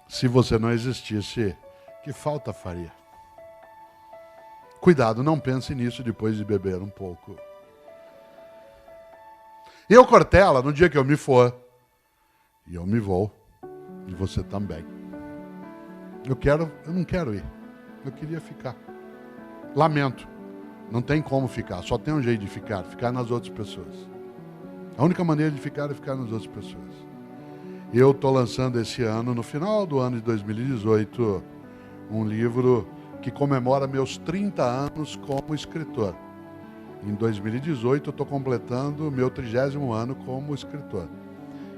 Se você não existisse, que falta faria? Cuidado, não pense nisso depois de beber um pouco. Eu, Cortella, no dia que eu me for, e eu me vou, e você também. Eu não quero ir. Eu queria ficar. Lamento. Não tem como ficar. Só tem um jeito de ficar nas outras pessoas. A única maneira de ficar é ficar nas outras pessoas. Eu estou lançando esse ano, no final do ano de 2018, um livro que comemora meus 30 anos como escritor. Em 2018 eu estou completando o meu 30º ano como escritor.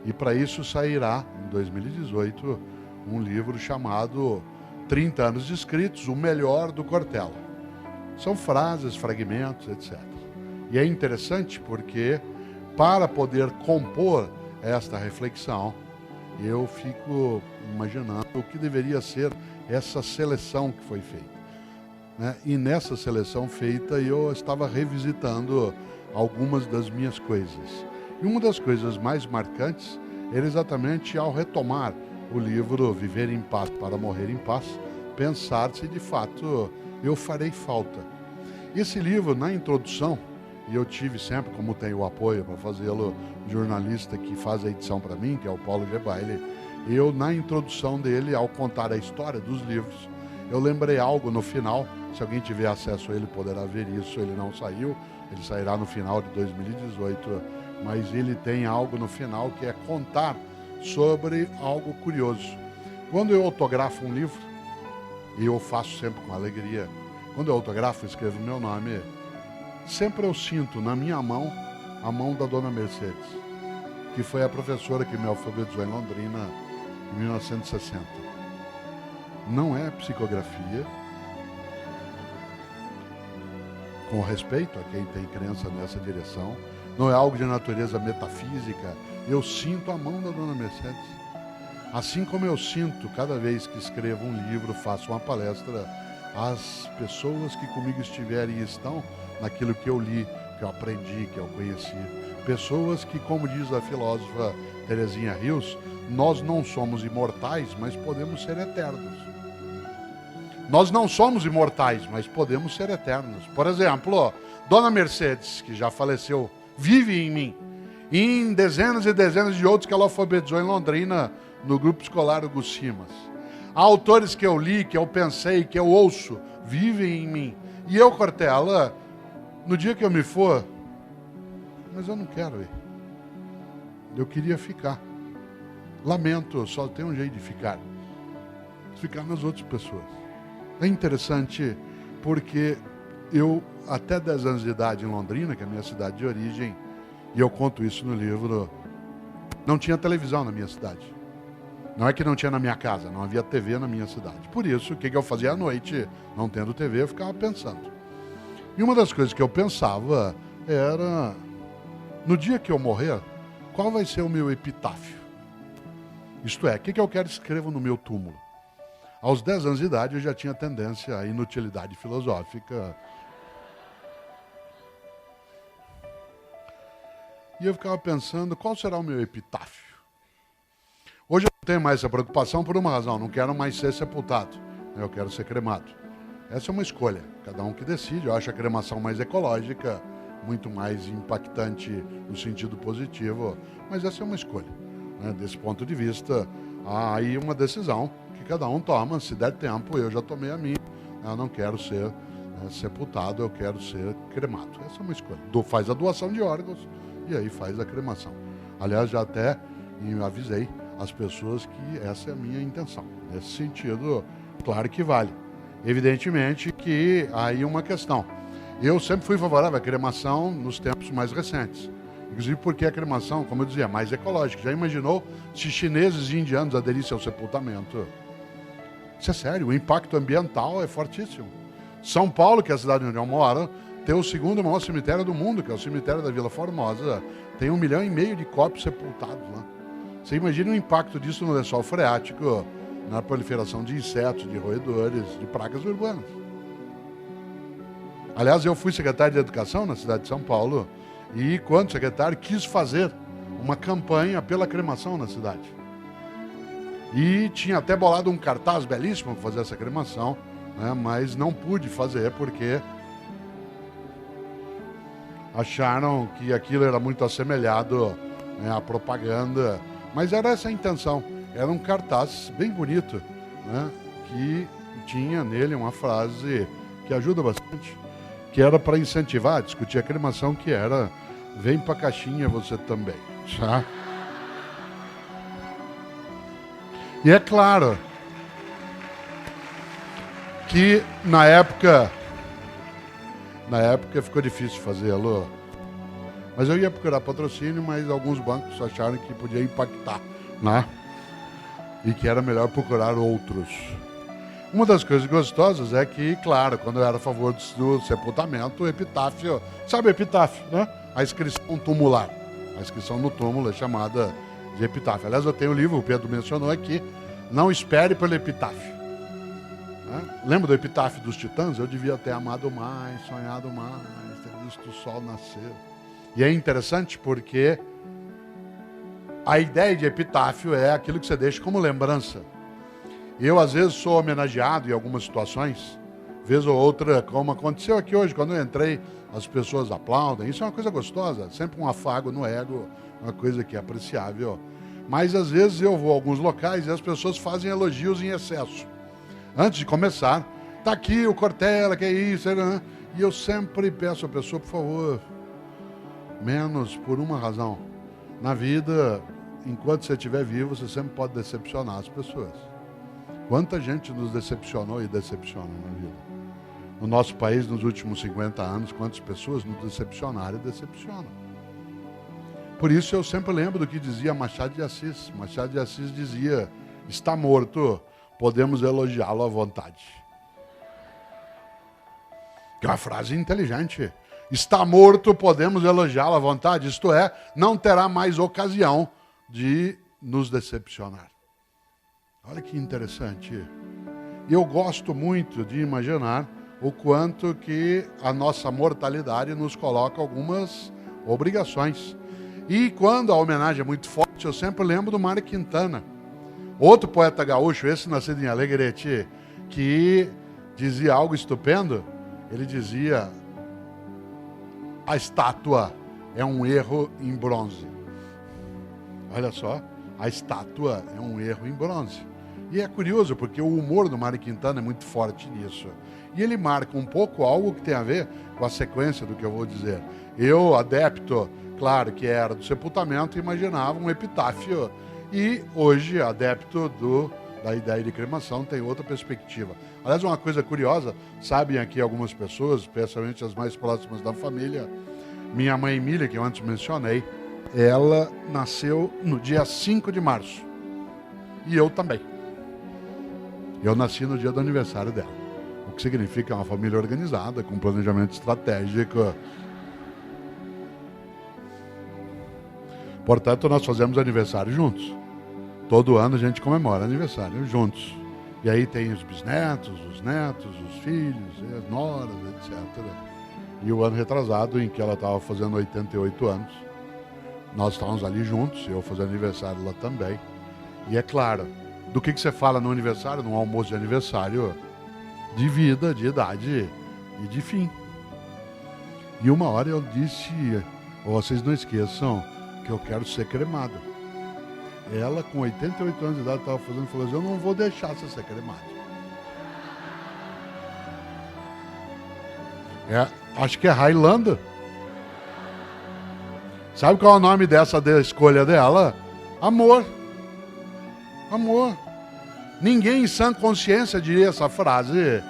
E para isso sairá, em 2018, um livro chamado 30 anos de escritos, o melhor do Cortella. São frases, fragmentos, etc. E é interessante porque, para poder compor esta reflexão, eu fico imaginando o que deveria ser essa seleção que foi feita. Né? E nessa seleção feita, eu estava revisitando algumas das minhas coisas. E uma das coisas mais marcantes era exatamente ao retomar o livro Viver em Paz para Morrer em Paz, pensar se de fato eu farei falta. Esse livro, na introdução, e eu tive sempre, como tenho o apoio para fazê-lo, jornalista que faz a edição para mim, que é o Paulo G. Baile, eu, na introdução dele, ao contar a história dos livros, eu lembrei algo no final. Se alguém tiver acesso a ele, poderá ver isso. Ele não saiu, ele sairá no final de 2018, mas ele tem algo no final que é contar sobre algo curioso. Quando eu autografo um livro, e eu faço sempre com alegria, quando eu autografo, escrevo meu nome, sempre eu sinto na minha mão a mão da dona Mercedes, que foi a professora que me alfabetizou em Londrina em 1960. Não é psicografia, com respeito a quem tem crença nessa direção, não é algo de natureza metafísica, eu sinto a mão da dona Mercedes. Assim como eu sinto, cada vez que escrevo um livro, faço uma palestra, as pessoas que comigo estiverem e estão naquilo que eu li, que eu aprendi, que eu conheci. Pessoas que, como diz a filósofa Terezinha Rios, nós não somos imortais, mas podemos ser eternos. Nós não somos imortais, mas podemos ser eternos. Por exemplo, Dona Mercedes, que já faleceu, vive em mim. E em dezenas e dezenas de outros que ela alfabetizou em Londrina, no grupo escolar Hugo Simas. Há autores que eu li, que eu pensei, que eu ouço, vivem em mim. E eu, Cortella, no dia que eu me for, mas eu não quero ir. Eu queria ficar. Lamento, só tem um jeito de ficar. Ficar nas outras pessoas. É interessante porque eu, até 10 anos de idade em Londrina, que é a minha cidade de origem, e eu conto isso no livro, não tinha televisão na minha cidade. Não é que não tinha na minha casa, não havia TV na minha cidade. Por isso, o que eu fazia à noite, não tendo TV, eu ficava pensando. E uma das coisas que eu pensava era, no dia que eu morrer, qual vai ser o meu epitáfio? Isto é, o que eu quero escrever no meu túmulo? Aos 10 anos de idade eu já tinha tendência à inutilidade filosófica. E eu ficava pensando, qual será o meu epitáfio? Hoje eu não tenho mais essa preocupação por uma razão, não quero mais ser sepultado, eu quero ser cremado. Essa é uma escolha, cada um que decide. Eu acho a cremação mais ecológica, muito mais impactante no sentido positivo, mas essa é uma escolha. Né? Desse ponto de vista, há aí uma decisão que cada um toma, se der tempo, eu já tomei a minha, eu não quero ser sepultado, eu quero ser cremado. Essa é uma escolha. Faz a doação de órgãos e aí faz a cremação. Aliás, já até avisei as pessoas que essa é a minha intenção. Nesse sentido, claro que vale. Evidentemente que há aí uma questão. Eu sempre fui favorável à cremação nos tempos mais recentes. Inclusive porque a cremação, como eu dizia, é mais ecológica. Já imaginou se chineses e indianos aderissem ao sepultamento? Isso é sério, o impacto ambiental é fortíssimo. São Paulo, que é a cidade onde eu moro, tem o segundo maior cemitério do mundo, que é o cemitério da Vila Formosa. Tem 1,5 milhão de corpos sepultados lá. Você imagina o impacto disso no lençol freático, na proliferação de insetos, de roedores, de pragas urbanas. Aliás, eu fui secretário de Educação na cidade de São Paulo e, quando secretário, quis fazer uma campanha pela cremação na cidade. E tinha até bolado um cartaz belíssimo para fazer essa cremação, né? Mas não pude fazer porque acharam que aquilo era muito assemelhado, né, à propaganda. Mas era essa a intenção. Era um cartaz bem bonito, né, que tinha nele uma frase que ajuda bastante, que era para incentivar a discutir a cremação, que era: vem pra caixinha você também. Tá? E é claro que na época ficou difícil fazê-lo. Mas eu ia procurar patrocínio, mas alguns bancos acharam que podia impactar, né? E que era melhor procurar outros. Uma das coisas gostosas é que, claro, quando eu era a favor do sepultamento, o epitáfio, sabe o epitáfio, né? A inscrição tumular. A inscrição no túmulo é chamada de epitáfio. Aliás, eu tenho um livro, o Pedro mencionou aqui, Não Espere pelo Epitáfio. Né? Lembra do epitáfio dos titãs? Eu devia ter amado mais, sonhado mais, ter visto o sol nascer. E é interessante porque a ideia de epitáfio é aquilo que você deixa como lembrança. Eu, às vezes, sou homenageado em algumas situações, vez ou outra, como aconteceu aqui hoje, quando eu entrei, as pessoas aplaudem. Isso é uma coisa gostosa, sempre um afago no ego, uma coisa que é apreciável. Mas, às vezes, eu vou a alguns locais e as pessoas fazem elogios em excesso. Antes de começar, tá aqui o Cortella, que é isso, né? E eu sempre peço à pessoa, por favor, menos por uma razão. Na vida, enquanto você estiver vivo, você sempre pode decepcionar as pessoas. Quanta gente nos decepcionou e decepciona na vida. No nosso país, nos últimos 50 anos, quantas pessoas nos decepcionaram e decepcionam. Por isso eu sempre lembro do que dizia Machado de Assis. Machado de Assis dizia: está morto, podemos elogiá-lo à vontade. Que é uma frase inteligente. Está morto, podemos elogiá-lo à vontade. Isto é, não terá mais ocasião de nos decepcionar. Olha que interessante. E eu gosto muito de imaginar o quanto que a nossa mortalidade nos coloca algumas obrigações. E quando a homenagem é muito forte, eu sempre lembro do Mário Quintana. Outro poeta gaúcho, esse nascido em Alegrete, que dizia algo estupendo. Ele dizia: a estátua é um erro em bronze. Olha só, a estátua é um erro em bronze. E é curioso, porque o humor do Mário Quintana é muito forte nisso. E ele marca um pouco algo que tem a ver com a sequência do que eu vou dizer. Eu, adepto, claro que era do sepultamento, imaginava um epitáfio. E hoje, adepto da ideia de cremação, tem outra perspectiva. Aliás, uma coisa curiosa, sabem aqui algumas pessoas, especialmente as mais próximas da família, minha mãe Emília, que eu antes mencionei, ela nasceu no dia 5 de março. E eu também. Eu nasci no dia do aniversário dela. O que significa uma família organizada, com planejamento estratégico. Portanto, nós fazemos aniversário juntos. Todo ano a gente comemora aniversário juntos. E aí tem os bisnetos, os netos, os filhos, as noras, etc. E o ano retrasado, em que ela estava fazendo 88 anos, nós estávamos ali juntos, eu fazendo aniversário lá também. E é claro, do que você fala no aniversário, num almoço de aniversário? De vida, de idade e de fim. E uma hora eu disse: vocês não esqueçam que eu quero ser cremado. Ela, com 88 anos de idade, estava fazendo, falou assim: eu não vou deixar você ser cremado. Acho que é Highlander. Sabe qual é o nome dessa escolha dela? Amor. Amor. Ninguém em sã consciência diria essa frase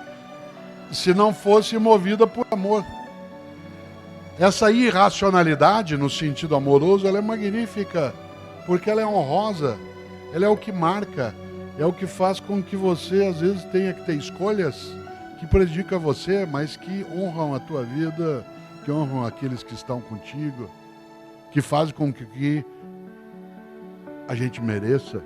se não fosse movida por amor. Essa irracionalidade, no sentido amoroso, ela é magnífica, porque ela é honrosa, ela é o que marca, é o que faz com que você, às vezes, tenha que ter escolhas que prejudicam você, mas que honram a tua vida, que honram aqueles que estão contigo, que fazem com que a gente mereça